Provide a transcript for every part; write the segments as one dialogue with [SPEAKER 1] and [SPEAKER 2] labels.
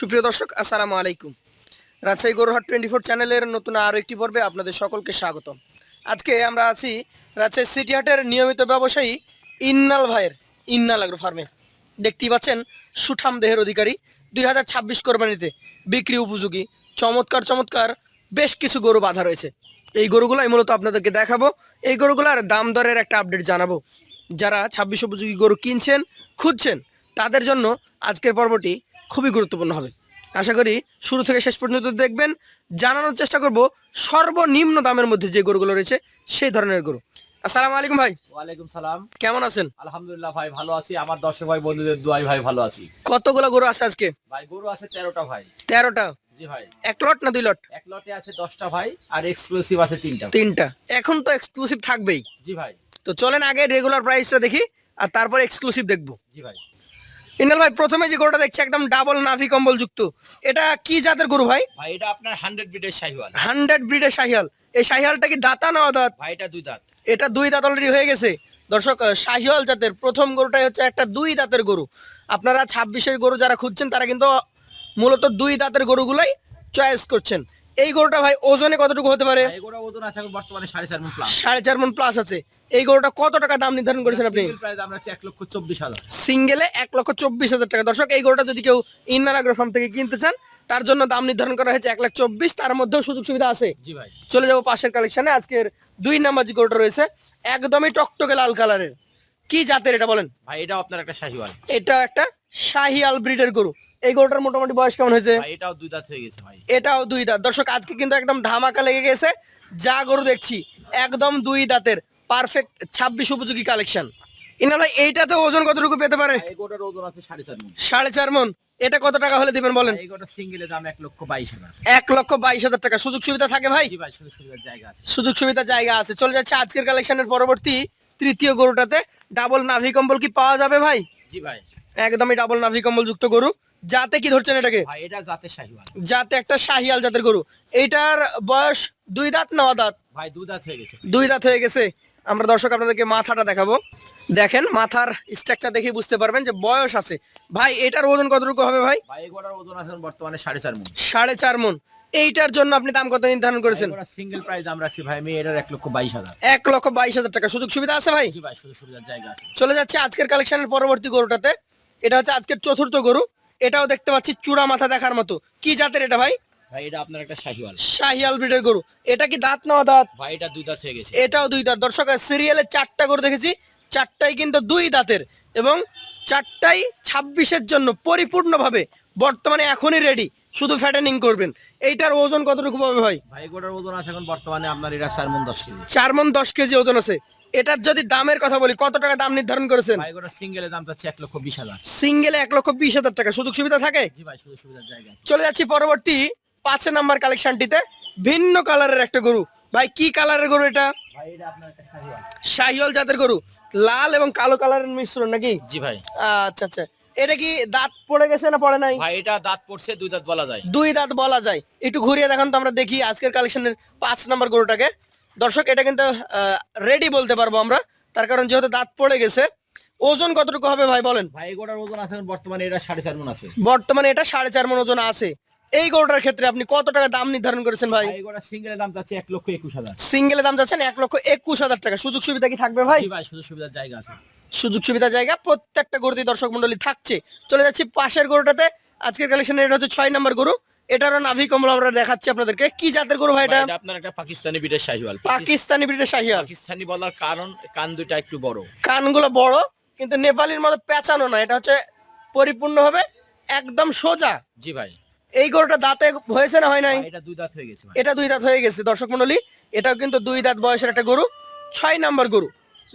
[SPEAKER 1] সুপ্রিয় দর্শক আসসালামু আলাইকুম। রাজশাহী গরুহাট 24 চ্যানেলের নতুন আরও একটি পর্বে আপনাদের সকলকে স্বাগতম। আজকে আমরা আছি রাজশাহী সিটি হাটের নিয়মিত ব্যবসায়ী ইন্নাল ভাইয়ের ইন্নাল আগ্রো ফার্মে। দেখতেই পাচ্ছেন সুঠাম দেহের অধিকারী 2026 কোরবানিতে বিক্রি উপযোগী চমৎকার চমৎকার বেশ কিছু গরু বাঁধা রয়েছে। এই গরুগুলাই মূলত আপনাদেরকে দেখাবো। এই গরুগুলার দাম দরের একটা আপডেট জানাবো। যারা 26 উপযোগী গরু কিনছেন খুঁজছেন তাদের জন্য আজকের পর্বটি খুবই গুরুত্বপূর্ণ হবে। আশা করি শুরু থেকে শেষ পর্যন্ত দেখবেন। জানানোর চেষ্টা করব সর্বনিম্ন দামের মধ্যে যে গরুগুলো রয়েছে সেই ধরনের গরু। আসসালামু আলাইকুম ভাই।
[SPEAKER 2] ওয়ালাইকুম সালাম।
[SPEAKER 1] কেমন আছেন?
[SPEAKER 2] আলহামদুলিল্লাহ ভাই ভালো আছি, আমার দর্শক ভাই বন্ধুদের দোয়াই ভাই ভালো আছি।
[SPEAKER 1] কতগুলো গরু আছে আজকে?
[SPEAKER 2] ভাই গরু আছে 13টা ভাই।
[SPEAKER 1] 13টা?
[SPEAKER 2] জি ভাই।
[SPEAKER 1] এক লট না দুই লট?
[SPEAKER 2] এক লটে আছে 10টা ভাই, আর এক্সক্লুসিভ আছে 3টা।
[SPEAKER 1] 3টা। এখন তো এক্সক্লুসিভ থাকবেই।
[SPEAKER 2] জি ভাই।
[SPEAKER 1] তো চলেন আগে রেগুলার প্রাইসটা দেখি আর তারপর এক্সক্লুসিভ দেখবো।
[SPEAKER 2] জি ভাই।
[SPEAKER 1] ইন্নাল ভাই, প্রথমে যে গরুটা দেখছি একদম ডাবল নাভি কম্বল যুক্ত, এটা কি জাতের গরু ভাই?
[SPEAKER 2] ভাই এটা আপনার 100 ব্রিডের শাহিওয়াল।
[SPEAKER 1] 100 ব্রিডের শাহিয়াল। এই শাহিয়ালটা কি দাতা না অদাঁত?
[SPEAKER 2] ভাই এটা দুই দাঁত।
[SPEAKER 1] এটা দুই দাঁত অলরেডি হয়ে গেছে। দর্শক, শাহিওয়াল জাতের প্রথম গরুটাই হচ্ছে একটা দুই দাঁতের গরু। আপনারা 26-এর গরু যারা খুঁজছেন তারা কিন্তু মূলত দুই দাঁতের গরুগুলাই চয়েস করছেন। এই গরুটা ভাই ওজনে কতটুকু হতে পারে?
[SPEAKER 2] এই গরুর ওজন আছে এখন বর্তমানে 4.5 মণ প্লাস।
[SPEAKER 1] 4.5 মণ প্লাস আছে। এই গরুটা কত টাকা দাম নির্ধারণ করেছেন আপনি?
[SPEAKER 2] সিঙ্গেল প্রাইস আমরা 1,24,000।
[SPEAKER 1] সিঙ্গেলে 1,24,000 টাকা। দর্শক, এই গরুটা যদি কেউ ইন্নাল আগ্রো ফার্ম থেকে কিনতে চান তার জন্য দাম নির্ধারণ করা হয়েছে 1,24,000। তার মধ্যেও সুযোগ সুবিধা আছে।
[SPEAKER 2] জি ভাই।
[SPEAKER 1] চলে যাবো পাশের কালেকশনে। আজকের 2 নাম্বার যে গরুটা রয়েছে একদমই টকটকে লাল কালারের, কি জাতের এটা বলেন?
[SPEAKER 2] ভাই এটা আপনার একটা শাহিওয়াল।
[SPEAKER 1] এটা একটা শাহিয়াল ব্রিডের গরু। এই গরুটার মোটামুটি বয়স কেমন হয়েছে?
[SPEAKER 2] ভাই এটাও দুই দাঁত হয়ে গেছে ভাই।
[SPEAKER 1] এটাও দুই দাঁত। দর্শক, আজকে কিন্তু একদম ধামাকা লেগে গেছে। যা গরু দেখছি একদম দুই দাঁতের পারফেক্ট 26 উপযোগী কালেকশন। ইনা ভাই, এইটাতে ওজন কতটুকু পেতে পারে?
[SPEAKER 2] এই গরুর ওজন আছে 4.5 মণ।
[SPEAKER 1] 4.5 মণ। এটা কত টাকা হলে দিবেন বলেন?
[SPEAKER 2] এই গরুর সিঙ্গেলের দাম 1,22,000।
[SPEAKER 1] 1,22,000 টাকা। সুযোগ সুবিধা থাকে ভাই?
[SPEAKER 2] জি ভাই, শুধু সুবিধার জায়গা আছে।
[SPEAKER 1] সুযোগ সুবিধা জায়গা আছে। চলে যাচ্ছে আজকের কালেকশনের পরবর্তী তৃতীয় গরুটাতে। ডাবল নাভি কম্বল কি পাওয়া যাবে ভাই?
[SPEAKER 2] জি ভাই।
[SPEAKER 1] একদমই ডাবল নাভি কম্বল যুক্ত গরু। জাতে কি ধরছেন এটাকে?
[SPEAKER 2] ভাই এটা জাতের শাহিওয়াল।
[SPEAKER 1] জাতে একটা শাহিয়াল জাতের গরু। এইটার বয়স দুই দাঁত না অদাঁত?
[SPEAKER 2] ভাই দুই দাঁত হয়ে গেছে।
[SPEAKER 1] দুই দাঁত হয়ে গেছে। আমরা দর্শক আপনাদেরকে মাথাটা দেখাবো। দেখেন মাথার স্ট্রাকচার দেখে বুঝতে পারবেন যে বয়স আছে। ভাই এটার ওজন কতটুকু হবে ভাই?
[SPEAKER 2] ভাই এই গরুর ওজন আছে বর্তমানে 4.5 মণ।
[SPEAKER 1] 4.5 মণ। এইটার জন্য আপনি দাম কত নির্ধারণ করেছেন?
[SPEAKER 2] সিঙ্গেল প্রাইস আমরা রাখছি ভাই আমি এটার 1,22,000।
[SPEAKER 1] 1,22,000 টাকা। সুযোগ সুবিধা আছে ভাই?
[SPEAKER 2] জি ভাই, শুধু সুবিধার জায়গা আছে।
[SPEAKER 1] চলে যাচ্ছে আজকের কালেকশনের পরবর্তী গরুটাতে। এটা হচ্ছে আজকের চতুর্থ গরু। এটাও দেখতে পাচ্ছি চূড়া মাথা দেখার মতো। কি জাতের এটা ভাই?
[SPEAKER 2] ভাই এটা আপনার একটা শাহিওয়াল।
[SPEAKER 1] শাহিয়াল ব্রিডের গরু। এটা কি দাঁত না দাঁত?
[SPEAKER 2] ভাই এটা দুই দাঁত হয়ে গেছে।
[SPEAKER 1] এটাও দুই দাঁত। দর্শক, সিরিয়ালে 4টা গরু দেখেছি, 4টাই কিন্তু দুই দাঁতের এবং 4টাই 26-এর জন্য পরিপূর্ণভাবে বর্তমানে এখনই রেডি, শুধু ফ্যাটেনিং করবেন। এইটার ওজন কতটুকু পাবে ভাই?
[SPEAKER 2] ভাই গরুর ওজন আছে এখন বর্তমানে আপনার এটা 4 মণ 10 কেজি।
[SPEAKER 1] 4 মণ 10 কেজি ওজন আছে। এটার যদি দামের কথা বলি, কত টাকা দাম নির্ধারণ করেছেন?
[SPEAKER 2] ভাই গরুর সিঙ্গেলের দাম চাচ্ছে 1,20,000।
[SPEAKER 1] সিঙ্গেলে 1,20,000 টাকা। সুযোগ সুবিধা থাকে?
[SPEAKER 2] জি ভাই, শুধু সুবিধার জায়গা আছে।
[SPEAKER 1] চলে যাচ্ছি পরবর্তী 5 নাম্বার কালেকশনটিতে। ভিন্ন কালারের একটা গরু। ভাই কি কালারের গরু এটা?
[SPEAKER 2] ভাই এটা আপনার একটা শাহিওয়াল।
[SPEAKER 1] শাহিওয়াল জাতের গরু। লাল এবং কালো কালারের মিশ্রণ নাকি?
[SPEAKER 2] জি ভাই।
[SPEAKER 1] আচ্ছা আচ্ছা। এটা কি দাঁত পড়ে গেছে না পড়ে নাই?
[SPEAKER 2] ভাই এটা দাঁত পড়ছে, দুই দাঁত বলা যায়।
[SPEAKER 1] দুই দাঁত বলা যায়। একটু ঘুরিয়ে দেখান তো আমরা দেখি আজকের কালেকশনের 5 নাম্বার গরুটাকে। দর্শক, এটা কিন্তু রেডি বলতে পারবো আমরা, তার কারণ যেহেতু দাঁত পড়ে গেছে। ওজন কতটুকু হবে ভাই বলেন?
[SPEAKER 2] ভাই এই গরুর ওজন আছে এখন বর্তমানে এটা 4.5 মণ আছে।
[SPEAKER 1] বর্তমানে এটা 4.5 মণ ওজন আছে। এই গরুটার ক্ষেত্রে আপনি কত টাকা দাম নির্ধারণ করেছেন ভাই?
[SPEAKER 2] ভাই এই গরুর সিঙ্গেলের দাম চাচ্ছে 1,21,000।
[SPEAKER 1] সিঙ্গেলের দাম যাচ্ছেন 1,21,000 টাকা। সুযোগ সুবিধা কি থাকবে ভাই?
[SPEAKER 2] জি ভাই, শুধু সুবিধার জায়গা আছে।
[SPEAKER 1] সুযোগ সুবিধা জায়গা প্রত্যেকটা গরুতে দর্শক মন্ডলী থাকছে। চলে যাচ্ছি পাশের গরুটাতে। আজকের কালেকশনে এটা হচ্ছে 6 নাম্বার গরু। এটারও নাভি কমলা আমরা দেখাচ্ছি আপনাদেরকে। কি জাতের গরু ভাই এটা?
[SPEAKER 2] ভাই এটা আপনার একটা পাকিস্তানি ব্রিডের শাহিওয়াল।
[SPEAKER 1] পাকিস্তানি ব্রিডের শাহিয়াল।
[SPEAKER 2] পাকিস্তানি বলার কারণ কান দুইটা একটু বড়।
[SPEAKER 1] কানগুলো বড় কিন্তু নেপালির মতো পেঁচানো না, এটা হচ্ছে পরিপূর্ণভাবে একদম সোজা।
[SPEAKER 2] জি ভাই।
[SPEAKER 1] এই গরুটা দাঁতে হয়েছে না হয় নাই?
[SPEAKER 2] ভাই এটা দুই দাঁত হয়ে গেছে ভাই।
[SPEAKER 1] এটা দুই দাঁত হয়ে গেছে দর্শক মন্ডলী। এটাও কিন্তু দুই দাঁত বয়সের একটা গরু। 6 নাম্বার গরু,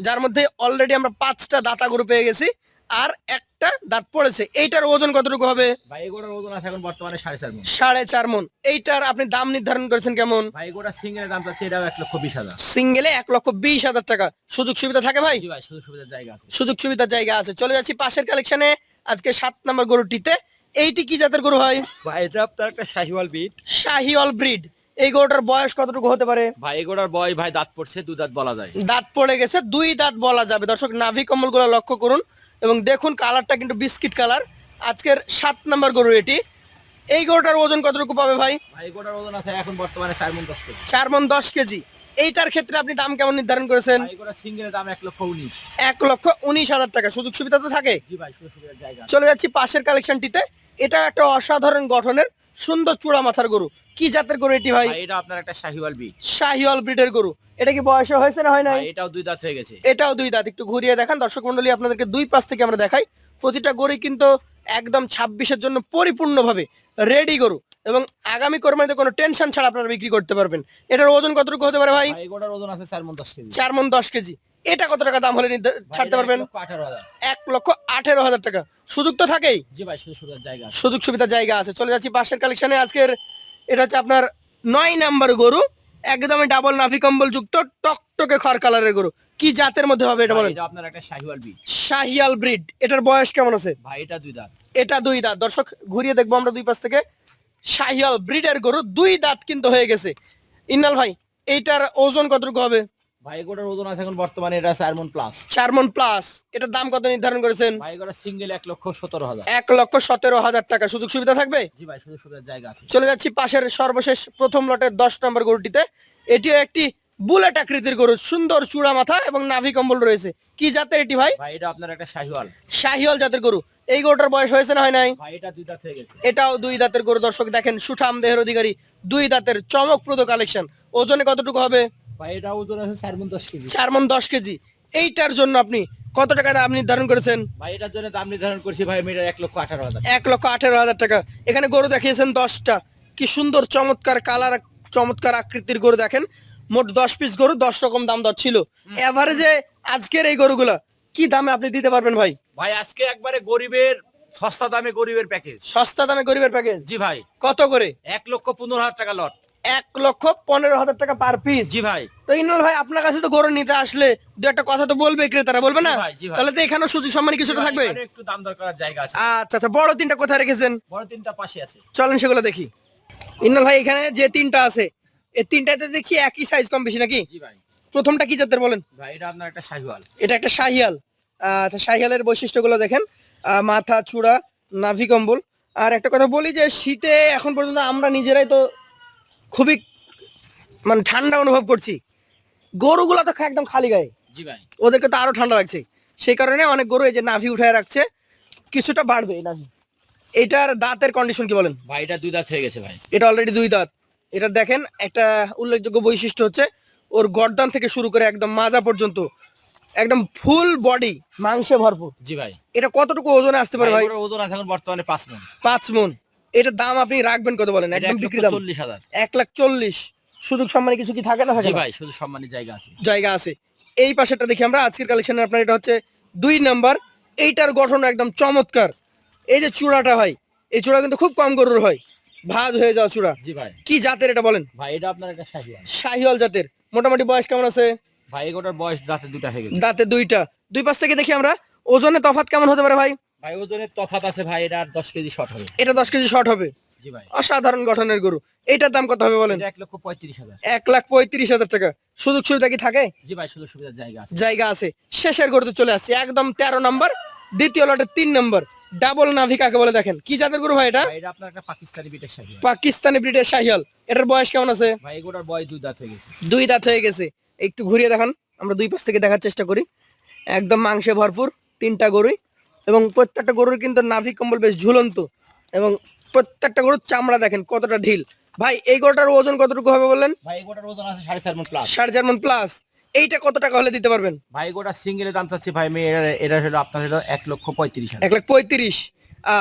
[SPEAKER 1] যার মধ্যে অলরেডি আমরা 5টা দাতা গরু পেয়ে গেছি আর একটা দাঁত পড়েছে। এইটার ওজন কতটুকু হবে?
[SPEAKER 2] ভাই এই গরুর ওজন আছে এখন বর্তমানে 4.5 মণ।
[SPEAKER 1] 4.5 মণ। এইটার আপনি দাম নির্ধারণ করেছেন কেমন?
[SPEAKER 2] ভাই গরুর সিঙ্গেলের দাম চাচ্ছে এটাও 1,20,000।
[SPEAKER 1] সিঙ্গেলে 1,20,000 টাকা। সুযোগ সুবিধা থাকে ভাই?
[SPEAKER 2] জি ভাই, শুধু সুবিধার জায়গা আছে।
[SPEAKER 1] সুযোগ সুবিধার জায়গা আছে। চলে যাচ্ছি পাশের কালেকশনে আজকে 7 নাম্বার গরুটিতে। এইটি কি জাতের গরু ভাই?
[SPEAKER 2] ভাই এটা আপনার একটা শাহিওয়াল ব্রিড।
[SPEAKER 1] শাহিওয়াল ব্রিড। এই গরুটার বয়স কতটুকু হতে পারে?
[SPEAKER 2] ভাই এই গরুর বয়স ভাই দাঁত পড়ছে, দুই দাঁত বলা যায়।
[SPEAKER 1] দাঁত পড়ে গেছে, দুই দাঁত বলা যাবে। দর্শক, নাভি কম্বলগুলো লক্ষ্য করুন এবং দেখুন কালারটা কিন্তু বিস্কিট কালার। আজকের 7 নাম্বার গরু এটি। এই গরুটার ওজন কতটুকু পাবে ভাই?
[SPEAKER 2] ভাই গোটার ওজন আছে এখন বর্তমানে 4 মণ 10 কেজি।
[SPEAKER 1] 4 মণ 10 কেজি। এইটার ক্ষেত্রে আপনি দাম কেমন নির্ধারণ করেছেন?
[SPEAKER 2] ভাই গোটা সিঙ্গেলের দাম 1,19,000।
[SPEAKER 1] 1,19,000 টাকা। সুযোগ সুবিধা তো থাকে।
[SPEAKER 2] জি ভাই, সুযোগ সুবিধার জায়গা আছে।
[SPEAKER 1] চলে যাচ্ছি পাশের কালেকশনটিতে। এটা একটা অসাধারণ গঠনের সুন্দর চূড়া মাথার গরু। কি জাতের গরু এটি ভাই?
[SPEAKER 2] ভাই এটা আপনার একটা শাহিওয়াল বি।
[SPEAKER 1] শাহিওয়াল ব্রিডের গরু। এটা কি বয়সে হয়েছে না হয় নাই?
[SPEAKER 2] ভাই এটাও 2 দাঁত হয়ে গেছে।
[SPEAKER 1] এটাও 2 দাঁত। একটু ঘুরিয়ে দেখান দর্শক মন্ডলী, আপনাদেরকে দুই পাশ থেকে আমরা দেখাই। প্রতিটা গরুই কিন্তু একদম 26-এর জন্য পরিপূর্ণভাবে রেডি গরু, এবং আগামী কোরবানিতে কোনো টেনশন ছাড়া আপনারা বিক্রি করতে পারবেন। এটার ওজন কতটুকু হতে পারে ভাই?
[SPEAKER 2] ভাই গোটার ওজন আছে 4 মণ 10 কেজি।
[SPEAKER 1] 4 মণ 10 কেজি। এটা কত টাকা দাম হলে ছাড়তে পারবেন?
[SPEAKER 2] 1,18,000।
[SPEAKER 1] 1,18,000 টাকা। সুযোগ তো থাকেই।
[SPEAKER 2] জি ভাই, সুযোগ সুবিধার জায়গা আছে।
[SPEAKER 1] সুযোগ সুবিধা জায়গা আছে। চলে যাচ্ছি পাশের কালেকশনে। আজকের এটা হচ্ছে আপনার 9 নাম্বার গরু। একদমই ডাবল নাভি কম্বল যুক্ত টকটকে খড় কালারের গরু। কি জাতের মধ্যে হবে এটা
[SPEAKER 2] ভাই
[SPEAKER 1] বলেন?
[SPEAKER 2] এটা আপনার একটা শাহিওয়াল বি।
[SPEAKER 1] শাহিয়াল ব্রিড। এটার বয়স কেমন আছে?
[SPEAKER 2] ভাই এটা 2 দাঁত।
[SPEAKER 1] এটা 2 দাঁত। দর্শক ঘুরিয়ে দেখবো আমরা দুই পাশ থেকে। শাহিয়াল ব্রিডের গরু 2 দাঁত কিন্তু হয়ে গেছে। ইন্নাল ভাই, এইটার ওজন কতটুকু হবে?
[SPEAKER 2] ভাই গোটার ওজন আছে এখন বর্তমানে এটা 4 মণ প্লাস।
[SPEAKER 1] 4 মণ প্লাস। এটার দাম কত নির্ধারণ করেছেন?
[SPEAKER 2] ভাই গোটা সিঙ্গেল 1,17,000।
[SPEAKER 1] 1,17,000 টাকা। সুযোগ সুবিধা থাকবে।
[SPEAKER 2] জি ভাই, সুযোগ সুবিধার জায়গা আছে।
[SPEAKER 1] চলে যাচ্ছি পাশের সর্বশেষ প্রথম লটের 10 নম্বর গরুটিতে। এটিও একটি বুলেট আকৃতির গরু, সুন্দর চূড়া মাথা এবং নাভি কম্বল রয়েছে। কি জাতের এটি ভাই?
[SPEAKER 2] ভাই এটা আপনার একটা শাহিওয়াল।
[SPEAKER 1] শাহিওয়াল জাতের গরু। এই গরুটার বয়স হয়েছে না হয় নাই?
[SPEAKER 2] ভাই এটা 2 দাঁত হয়ে গেছে।
[SPEAKER 1] এটাও 2 দাঁতের গরু। দর্শক দেখেন, সুঠাম দেহের অধিকারী 2 দাঁতের চমকপ্রদ কালেকশন। ওজনে কতটুকু হবে?
[SPEAKER 2] ভাই এটা ওজন আছে 4 মণ 10 কেজি।
[SPEAKER 1] 4 মণ 10 কেজি। এইটার জন্য আপনি কত টাকা দাম নির্ধারণ করেছেন?
[SPEAKER 2] ভাই এটার জন্য দাম নির্ধারণ করছি ভাই আমি এটা 1,18,000।
[SPEAKER 1] 1,18,000 টাকা। এখানে গরু দেখিয়েছেন 10টা। কি সুন্দর চমৎকার কালার, চমৎকার আকৃতির গরু দেখেন। মোট 10 পিস গরু, 10 রকম দাম দর ছিল। এভারেজে আজকের এই গরুগুলা কি দামে আপনি দিতে পারবেন ভাই?
[SPEAKER 2] ভাই আজকে একবারে গরিবের সস্তা দামে গরিবের প্যাকেজ।
[SPEAKER 1] সস্তা দামে গরিবের প্যাকেজ।
[SPEAKER 2] জি ভাই,
[SPEAKER 1] কত করে?
[SPEAKER 2] 1,15,000 টাকা লট।
[SPEAKER 1] 1,15,000 টাকা পার পিস।
[SPEAKER 2] জি ভাই।
[SPEAKER 1] তো ইন্নাল ভাই, আপনার কাছে তো গরু নিতে আসলে দু একটা কথা তো বলবে ক্রেতারা, বলবে না?
[SPEAKER 2] জি ভাই, জি ভাই।
[SPEAKER 1] তাহলে তো এখানেও সুযোগ সম্মানী কিছুটা থাকবে।
[SPEAKER 2] এখানে একটু দাম দর করার জায়গা আছে।
[SPEAKER 1] আচ্ছা আচ্ছা, বড় তিনটা কোথায় রেখেছেন?
[SPEAKER 2] বড় 3টা পাশে আছে।
[SPEAKER 1] চলেন সেগুলো দেখি। ইন্নাল ভাই, এখানে যে 3টা আছে, এই 3টাতে দেখি একই সাইজ কম বেশি নাকি?
[SPEAKER 2] জি ভাই।
[SPEAKER 1] প্রথমটা কি জাতের বলেন?
[SPEAKER 2] ভাই এটা আপনার একটা শাহিওয়াল।
[SPEAKER 1] এটা একটা শাহিয়াল। আচ্ছা, শাহিয়ালের বৈশিষ্ট্যগুলো দেখেন। মাথা, চূড়া, নাভি কম্বল। আর একটা কথা বলি যে শীতে এখন পর্যন্ত আমরা নিজেরাই তো খুবই মানে ঠান্ডা অনুভব করছি। গরুগুলো তো একদম খালি গায়ে,
[SPEAKER 2] জি ভাই।
[SPEAKER 1] ওদেরকে তো আরো ঠান্ডা লাগছে। সেই কারণে অনেক গরু এই যে নাভি উঠায় রাখছে, কিছুটা বাড়বে এই নাভি। এটার দাঁতের কন্ডিশন কি বলেন?
[SPEAKER 2] ভাই এটা 2 দাঁত হয়ে গেছে ভাই।
[SPEAKER 1] এটা অলরেডি 2 দাঁত। এটা দেখেন, একটা উল্লেখযোগ্য বৈশিষ্ট্য হচ্ছে ওর গর্দান থেকে শুরু করে একদম মাজা পর্যন্ত একদম ফুল বডি মাংসে ভরপুর।
[SPEAKER 2] জি ভাই।
[SPEAKER 1] এটা কতটুকু ওজনে আসতে পারে ভাই?
[SPEAKER 2] এটার ওজন আছে এখন বর্তমানে 5 মণ।
[SPEAKER 1] 5 মণ। এটার দাম আপনি রাখবেন কত বলেন?
[SPEAKER 2] এটা
[SPEAKER 1] একদম বিক্রি দাম
[SPEAKER 2] 1,40,000।
[SPEAKER 1] 1,40,000। সুযোগ সম্মানে কিছু কি থাকে না থাকে
[SPEAKER 2] জি
[SPEAKER 1] না?
[SPEAKER 2] ভাই, শুধু সম্মানের জায়গা আছে।
[SPEAKER 1] জায়গা আছে। এই পাশেরটা দেখি আমরা আজকের কালেকশনে। আপনার এটা হচ্ছে 2 নাম্বার। এইটার গঠন একদম চমৎকার। এই যে চূড়াটা ভাই, এই চূড়া কিন্তু খুব কম গরুর হয়, ভাঁজ হয়ে যাওয়া চূড়া।
[SPEAKER 2] জি ভাই।
[SPEAKER 1] কি জাতের এটা বলেন?
[SPEAKER 2] ভাই এটা আপনার একটা শাহিওয়াল।
[SPEAKER 1] শাহিওয়াল জাতের। মোটামুটি বয়স কেমন আছে?
[SPEAKER 2] ভাই এটার বয়স দাঁতে 2টা হয়ে গেছে।
[SPEAKER 1] দাঁতে 2টা। দুই পাশ থেকে দেখি আমরা। ওজনে তফাৎ কেমন হতে পারে ভাই?
[SPEAKER 2] ভাই ওজনের তফাৎ আছে ভাই, এটা 10 কেজি শর্ট হবে।
[SPEAKER 1] এটা 10 কেজি শর্ট হবে।
[SPEAKER 2] জি ভাই।
[SPEAKER 1] অসাধারণ গঠনের গরু। এইটার দাম কত হবে বলেন?
[SPEAKER 2] এটা 1,35,000।
[SPEAKER 1] 1,35,000 টাকা। সুযোগ সুবিধা কি থাকে?
[SPEAKER 2] জি ভাই, সুযোগ সুবিধার জায়গা আছে।
[SPEAKER 1] জায়গা আছে। শেষের গরুতে চলে আসছে একদম 13 নাম্বার, দ্বিতীয় লটের 3 নাম্বার। ডাবল নাভি কাকে বলে দেখেন। কি জাতের গরু ভাই এটা?
[SPEAKER 2] ভাই এটা আপনার একটা পাকিস্তানি বিটের শাহিওয়াল।
[SPEAKER 1] পাকিস্তানি ব্রিডের শাহিয়াল। এটার বয়স কেমন আছে?
[SPEAKER 2] ভাই এটার বয়স 2 দাঁত হয়ে গেছে।
[SPEAKER 1] 2 দাঁত হয়ে গেছে। একটু ঘুরিয়ে দেখান, আমরা দুই পাশ থেকে দেখার চেষ্টা করি। একদম মাংসে ভরপুর 3টা গরুই, এবং প্রত্যেকটা গরুর কিন্তু নাভি কম্বল বেশ ঝুলন্ত, এবং প্রত্যেকটা গরুর চামড়া দেখেন কতটা ঢিল। ভাই এই গরুটার ওজন কতটুকু হবে বললেন?
[SPEAKER 2] ভাই এটার ওজন আছে 4.5 মণ প্লাস।
[SPEAKER 1] 4.5 মণ প্লাস। এইটা কত টাকা হলে দিতে পারবেন?
[SPEAKER 2] ভাই গোটা সিঙ্গেলের দাম চাচ্ছি ভাই আমি এটা হলো আপনার হলো 1,35,000।
[SPEAKER 1] 1,35,000।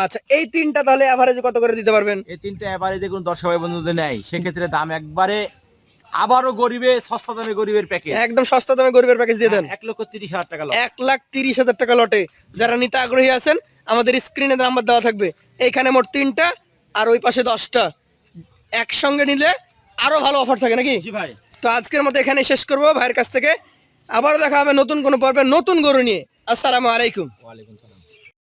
[SPEAKER 1] আচ্ছা, এই 3টা তাহলে এভারেজে কত করে দিতে পারবেন?
[SPEAKER 2] এই 3টা এবারে দেখুন দর্শক ভাই বন্ধুদের নেয়, সেক্ষেত্রে দাম একবারে আবারও গরিবে সস্তা দামে গরিবের প্যাকেজ।
[SPEAKER 1] একদম সস্তা দামে গরিবের প্যাকেজ দিয়ে দেন।
[SPEAKER 2] 1,30,000 টাকা লট।
[SPEAKER 1] 1,30,000 টাকা লটে। যারা নিতে আগ্রহী আছেন, আমাদের স্ক্রিনে নাম্বার দেওয়া থাকবে। এইখানে মোট 3টা, আর ওই পাশে 10টা। একসঙ্গে নিলে আরো ভালো অফার থাকে নাকি?
[SPEAKER 2] জি ভাই।
[SPEAKER 1] তো আজকের মতো এখানে শেষ করবো ভাইয়ের কাছ থেকে। আবারও দেখা হবে নতুন কোনো পর্বে নতুন গরু নিয়ে। আসসালামু আলাইকুম।
[SPEAKER 2] ওয়ালাইকুম সালাম।